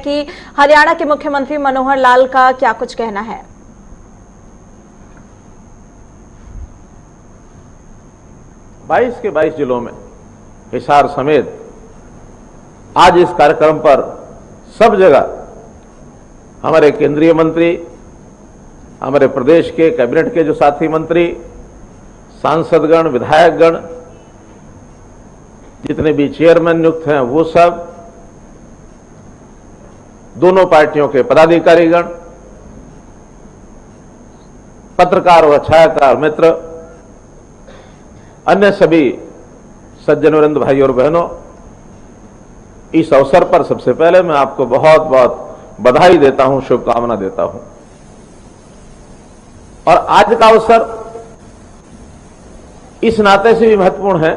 कि हरियाणा के मुख्यमंत्री मनोहर लाल का क्या कुछ कहना है। 22 के 22 जिलों में हिसार समेत आज इस कार्यक्रम पर सब जगह हमारे केंद्रीय मंत्री, हमारे प्रदेश के कैबिनेट के जो साथी मंत्री, सांसदगण, विधायकगण, जितने भी चेयरमैन नियुक्त हैं वो सब, दोनों पार्टियों के पदाधिकारीगण, पत्रकार व छायाकार मित्र, अन्य सभी सज्जन वृंद भाई और बहनों, इस अवसर पर सबसे पहले मैं आपको बहुत बहुत बधाई देता हूं, शुभकामना देता हूं। और आज का अवसर इस नाते से भी महत्वपूर्ण है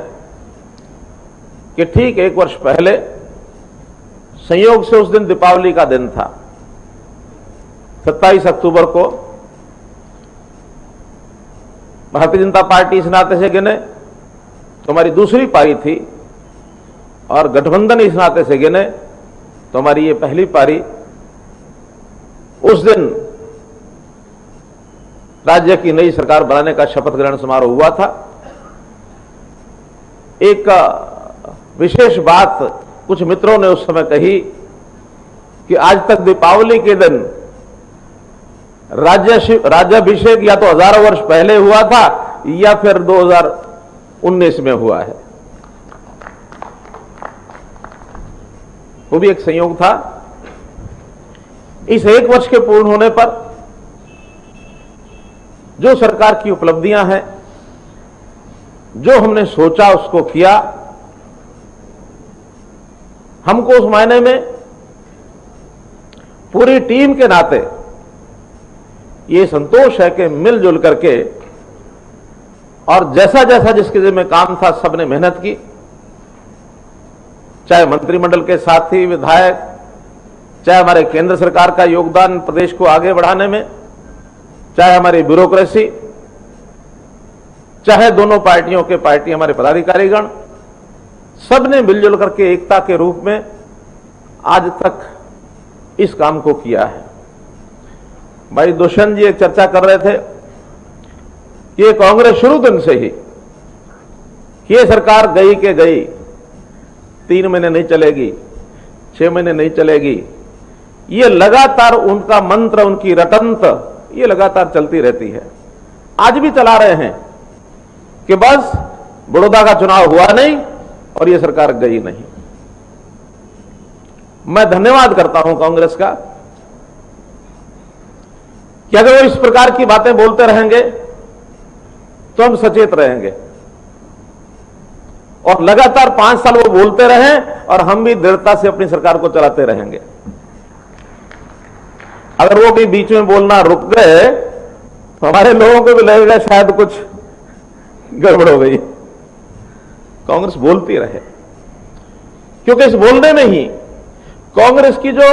कि ठीक 1 वर्ष पहले संयोग से उस दिन दीपावली का दिन था। 27 अक्टूबर को भारतीय जनता पार्टी इस नाते से गिने तो हमारी दूसरी पारी थी, और गठबंधन इस नाते से गिने तो हमारी ये पहली पारी। उस दिन राज्य की नई सरकार बनाने का शपथ ग्रहण समारोह हुआ था। एक विशेष बात कुछ मित्रों ने उस समय कही कि आज तक दीपावली के दिन राज्याभिषेक या तो हजारों वर्ष पहले हुआ था या फिर 2019 में हुआ है। वो भी एक संयोग था। इस 1 वर्ष के पूर्ण होने पर जो सरकार की उपलब्धियां हैं, जो हमने सोचा उसको किया, हमको उस मायने में पूरी टीम के नाते ये संतोष है कि मिलजुल करके और जैसा जैसा जिसके जिम्मे काम था सबने मेहनत की, चाहे मंत्रिमंडल के साथी, विधायक, चाहे हमारे केंद्र सरकार का योगदान प्रदेश को आगे बढ़ाने में, चाहे हमारी ब्यूरोक्रेसी, चाहे दोनों पार्टियों के हमारे पदाधिकारीगण, सबने मिलजुल करके एकता के रूप में आज तक इस काम को किया है। भाई दुष्यंत जी एक चर्चा कर रहे थे कि ये कांग्रेस शुरू दिन से ही, ये सरकार गई के गई, 3 महीने नहीं चलेगी, 6 महीने नहीं चलेगी, ये लगातार उनका मंत्र, उनकी रटंत ये लगातार चलती रहती है। आज भी चला रहे हैं कि बस बड़ौदा का चुनाव हुआ नहीं और ये सरकार गई नहीं। मैं धन्यवाद करता हूं कांग्रेस का कि अगर वो इस प्रकार की बातें बोलते रहेंगे तो हम सचेत रहेंगे, और लगातार 5 साल वो बोलते रहें और हम भी दृढ़ता से अपनी सरकार को चलाते रहेंगे। अगर वो कहीं बीच में बोलना रुक गए तो हमारे लोगों को भी लगेगा शायद कुछ गड़बड़ हो गई। कांग्रेस बोलती रहे, क्योंकि इस बोलने में ही कांग्रेस की जो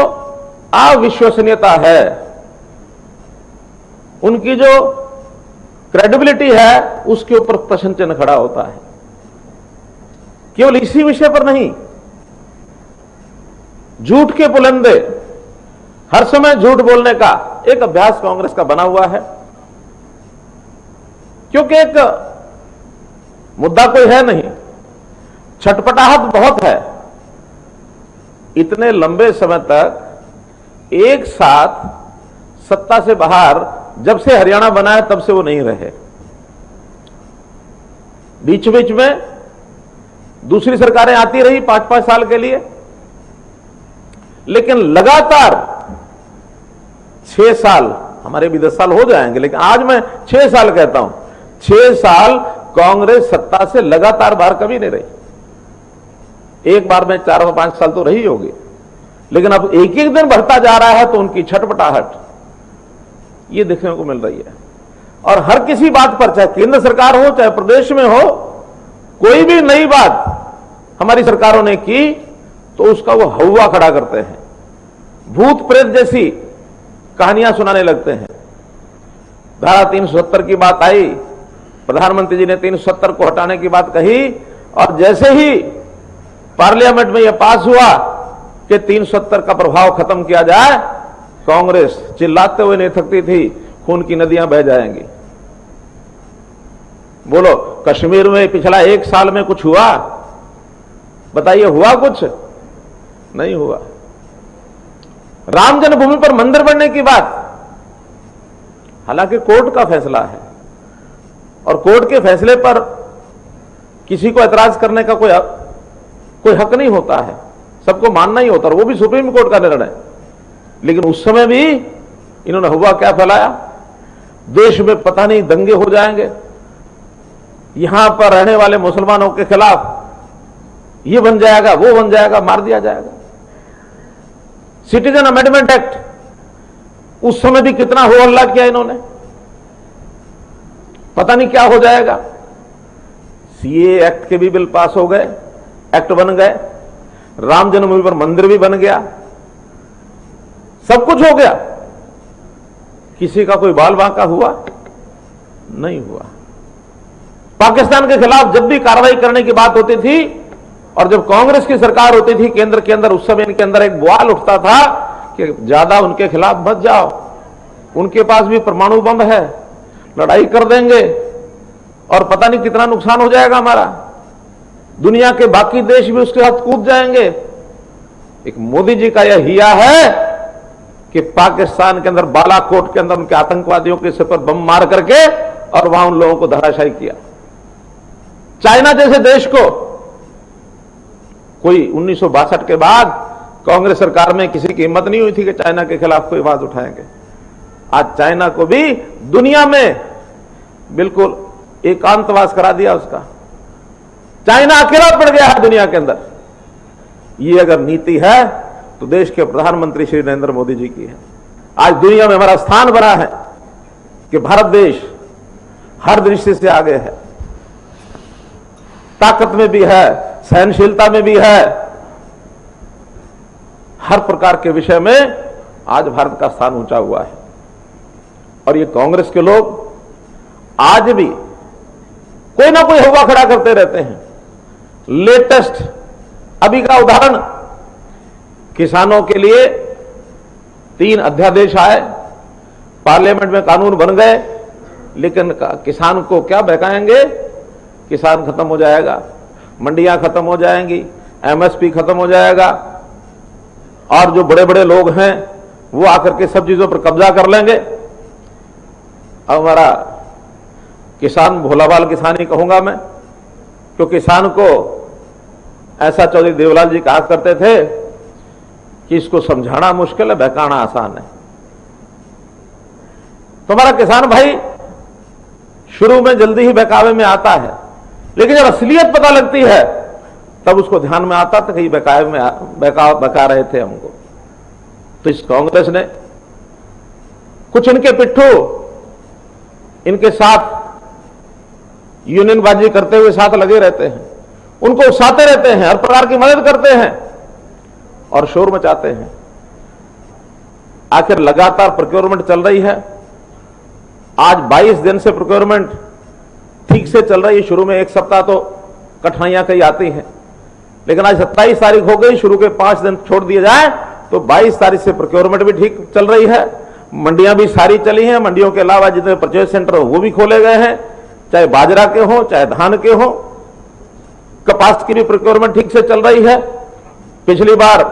अविश्वसनीयता है, उनकी जो क्रेडिबिलिटी है, उसके ऊपर प्रश्न चिन्ह खड़ा होता है। केवल इसी विषय पर नहीं, झूठ के पुलंदे, हर समय झूठ बोलने का एक अभ्यास कांग्रेस का बना हुआ है। क्योंकि एक मुद्दा कोई है नहीं, छटपटाहट बहुत है। इतने लंबे समय तक एक साथ सत्ता से बाहर, जब से हरियाणा बना है तब से वो नहीं रहे। बीच बीच में दूसरी सरकारें आती रही 5-5 साल के लिए, लेकिन लगातार 6 साल, हमारे भी 10 साल हो जाएंगे, लेकिन आज मैं 6 साल कहता हूं, 6 साल कांग्रेस सत्ता से लगातार बाहर कभी नहीं रही। एक बार में 4 व 5 साल तो रही होगी, लेकिन अब एक एक दिन बढ़ता जा रहा है तो उनकी छटपटाहट ये देखने को मिल रही है। और हर किसी बात पर, चाहे केंद्र सरकार हो चाहे प्रदेश में हो, कोई भी नई बात हमारी सरकारों ने की तो उसका वो हौवा खड़ा करते हैं, भूत प्रेत जैसी कहानियां सुनाने लगते हैं। धारा 370 की बात आई, प्रधानमंत्री जी ने 370 को हटाने की बात कही, और जैसे ही पार्लियामेंट में यह पास हुआ कि 370 का प्रभाव खत्म किया जाए, कांग्रेस चिल्लाते हुए नहीं थकती थी, खून की नदियां बह जाएंगी। बोलो, कश्मीर में पिछला 1 साल में कुछ हुआ? बताइए, हुआ कुछ? नहीं हुआ। राम जन्मभूमि पर मंदिर बनने की बात, हालांकि कोर्ट का फैसला है और कोर्ट के फैसले पर किसी को ऐतराज करने का कोई हक नहीं होता है, सबको मानना ही होता है, वो भी सुप्रीम कोर्ट का निर्णय। लेकिन उस समय भी इन्होंने हुआ क्या फैलाया, देश में पता नहीं दंगे हो जाएंगे, यहां पर रहने वाले मुसलमानों के खिलाफ ये बन जाएगा, वो बन जाएगा, मार दिया जाएगा। सिटीजन अमेंडमेंट एक्ट, उस समय भी कितना हो हल्ला किया इन्होंने, पता नहीं क्या हो जाएगा। सीए एक्ट के भी बिल पास हो गए, एक्ट बन गए, राम जन्मभूमि पर मंदिर भी बन गया, सब कुछ हो गया। किसी का कोई बाल बांका हुआ? नहीं हुआ। पाकिस्तान के खिलाफ जब भी कार्रवाई करने की बात होती थी और जब कांग्रेस की सरकार होती थी केंद्र के अंदर, उस समय इनके अंदर एक बवाल उठता था कि ज्यादा उनके खिलाफ मत जाओ, उनके पास भी परमाणु बम है, लड़ाई कर देंगे और पता नहीं कितना नुकसान हो जाएगा हमारा, दुनिया के बाकी देश भी उसके साथ कूद जाएंगे। एक मोदी जी का यह हिया है कि पाकिस्तान के अंदर बालाकोट के अंदर उनके आतंकवादियों के सिर पर बम मार करके और वहां उन लोगों को धराशायी किया। चाइना जैसे देश को कोई 1962 के बाद कांग्रेस सरकार में किसी की हिम्मत नहीं हुई थी कि चाइना के खिलाफ कोई आवाज उठाएंगे। आज चाइना को भी दुनिया में बिल्कुल एकांतवास करा दिया उसका, चाइना अकेला पड़ गया है दुनिया के अंदर। ये अगर नीति है तो देश के प्रधानमंत्री श्री नरेंद्र मोदी जी की है। आज दुनिया में हमारा स्थान बना है कि भारत देश हर दृष्टि से आगे है, ताकत में भी है, सहनशीलता में भी है, हर प्रकार के विषय में आज भारत का स्थान ऊंचा हुआ है। और ये कांग्रेस के लोग आज भी कोई ना कोई हवा खड़ा करते रहते हैं। लेटेस्ट अभी का उदाहरण, किसानों के लिए 3 अध्यादेश आए, पार्लियामेंट में कानून बन गए, लेकिन किसान को क्या बहकाएंगे? किसान खत्म हो जाएगा, मंडियां खत्म हो जाएंगी, एमएसपी खत्म हो जाएगा और जो बड़े बड़े लोग हैं वो आकर के सब चीजों पर कब्जा कर लेंगे। अब हमारा किसान भोलाबाल किसान ही कहूंगा मैं, क्योंकि किसान को ऐसा चौधरी देवलाल जी कहा करते थे कि इसको समझाना मुश्किल है, बहकाना आसान है। तो हमारा किसान भाई शुरू में जल्दी ही बहकावे में आता है, लेकिन जब असलियत पता लगती है तब उसको ध्यान में आता था कि बहकावे में बहका रहे थे हमको। तो इस कांग्रेस ने कुछ इनके पिट्ठू इनके साथ यूनियनबाजी करते हुए साथ लगे रहते हैं, उनको उकसाते रहते हैं, हर प्रकार की मदद करते हैं और शोर मचाते हैं। आखिर लगातार प्रोक्योरमेंट चल रही है। आज 22 दिन से प्रोक्योरमेंट ठीक से चल रही है। शुरू में 1 सप्ताह तो कठिनाइयां कई आती हैं, लेकिन आज 27 तारीख हो गई, शुरू के 5 दिन छोड़ दिए जाए तो 22 तारीख से प्रोक्योरमेंट भी ठीक चल रही है। मंडियां भी सारी चली हैं, मंडियों के अलावा जितने परचेज सेंटर हो वो भी खोले गए हैं, चाहे बाजरा के हो चाहे धान के हो। कपास की भी प्रोक्योरमेंट ठीक से चल रही है। पिछली बार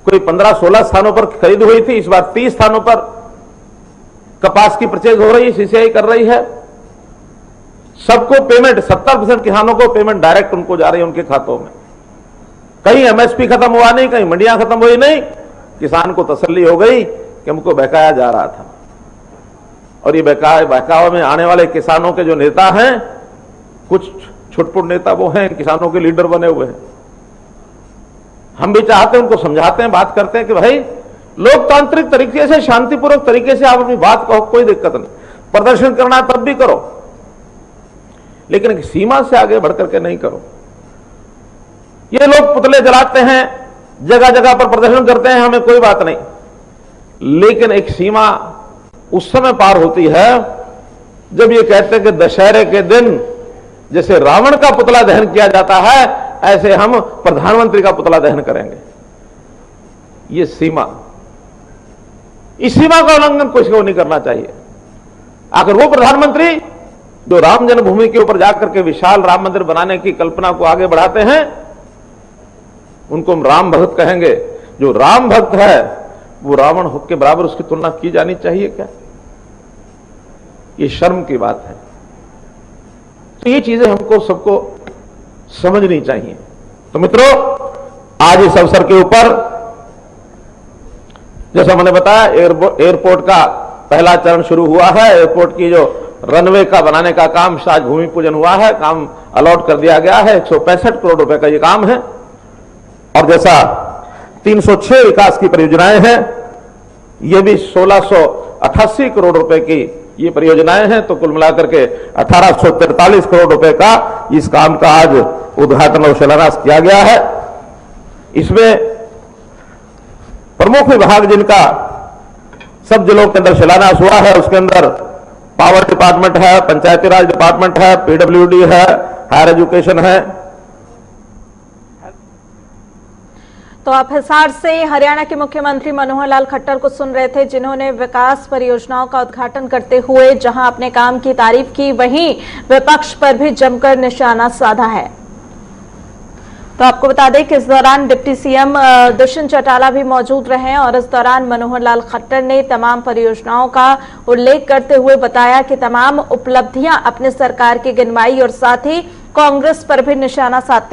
कोई 15-16 स्थानों पर खरीद हुई थी, इस बार 30 स्थानों पर कपास की परचेज हो रही है, सीसीआई कर रही है। सबको पेमेंट 70% किसानों को पेमेंट डायरेक्ट उनको जा रही है उनके खातों में। कहीं एमएसपी खत्म हुआ नहीं, कहीं मंडियां खत्म हुई नहीं। किसान को तसल्ली हो गई कि हमको बहकाया जा रहा था। और ये बहकावे में आने वाले किसानों के जो नेता हैं, कुछ छुटपुट नेता वो हैं, किसानों के लीडर बने हुए हैं। हम भी चाहते हैं, उनको समझाते हैं, बात करते हैं कि भाई लोकतांत्रिक तरीके से, शांतिपूर्वक तरीके से आप अपनी बात कहो, कोई दिक्कत नहीं, प्रदर्शन करना है तब भी करो, लेकिन एक सीमा से आगे बढ़कर के नहीं करो। ये लोग पुतले जलाते हैं, जगह जगह पर प्रदर्शन करते हैं, हमें कोई बात नहीं, लेकिन एक सीमा उस समय पार होती है जब ये कहते हैं कि दशहरे के दिन जैसे रावण का पुतला दहन किया जाता है, ऐसे हम प्रधानमंत्री का पुतला दहन करेंगे। ये सीमा, इस सीमा का उल्लंघन किसी को नहीं करना चाहिए। आखिर वो प्रधानमंत्री जो राम जन्मभूमि के ऊपर जाकर के विशाल राम मंदिर बनाने की कल्पना को आगे बढ़ाते हैं, उनको हम राम भक्त कहेंगे। जो राम भक्त है वो रावण के बराबर उसकी तुलना की जानी चाहिए क्या? ये शर्म की बात है। तो ये चीजें हमको सबको समझनी चाहिए। तो मित्रों, आज इस अवसर के ऊपर जैसा मैंने बताया, एयरपोर्ट का पहला चरण शुरू हुआ है। एयरपोर्ट की जो रनवे का बनाने का काम आज भूमि पूजन हुआ है, काम अलॉट कर दिया गया है। 165 करोड़ रुपए का ये काम है। और जैसा 306 विकास की परियोजनाएं हैं, ये भी 1688 करोड़ रुपए की ये परियोजनाएं हैं। तो कुल मिलाकर के 1843 करोड़ रुपए का इस काम का आज उद्घाटन और शिलान्यास किया गया है। इसमें प्रमुख विभाग जिनका सब जिलों के अंदर शिलान्यास हुआ है, उसके अंदर पावर डिपार्टमेंट है, पंचायती राज डिपार्टमेंट है, पीडब्ल्यूडी है, हायर एजुकेशन है। तो आप हिसार से हरियाणा के मुख्यमंत्री मनोहर लाल खट्टर को सुन रहे थे, जिन्होंने विकास परियोजनाओं का उद्घाटन करते हुए जहां अपने काम की तारीफ की, वहीं विपक्ष पर भी जमकर निशाना साधा है। तो आपको बता दें कि इस दौरान डिप्टी सीएम दुष्यंत चौटाला भी मौजूद रहे और इस दौरान मनोहर लाल खट्टर ने तमाम परियोजनाओं का उल्लेख करते हुए बताया कि तमाम उपलब्धियां अपने सरकार की गिनवाई और साथ ही कांग्रेस पर भी निशाना साधते